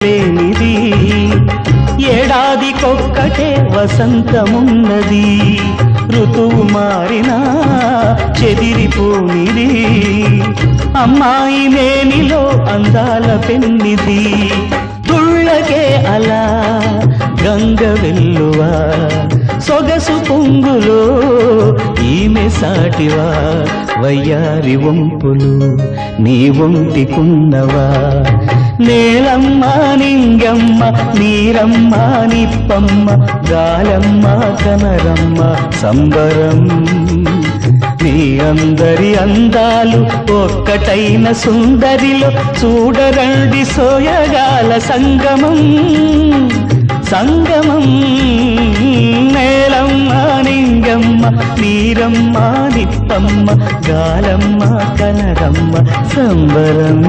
లేనిది ఏడాదికొక్కటే వసంతమున్నది ఋతువు మారినా చెదిరిపోనిది అమ్మాయి మేనిలో అందాల పెన్నిది తుళ్ళకే అలా గంగ వెల్లువా సొగసు పొంగులో ఈమె సాటివా వయ్యారి వంపులు నీ ఒంటికున్నవా నేలమ్మ నింగమ్మ నీరమ్మ నిప్పమ్మ గాలమ్మ కనరమ్మ సంబరం నీ అందరి అందాలు ఒక్కటైన సుందరిలో చూడరండి సోయగాల సంగమం సంగమం నేలమ్మ నింగమ్మ నీరమ్మ నిప్పమ్మ గాలమ్మ కనరమ్మ సంబరం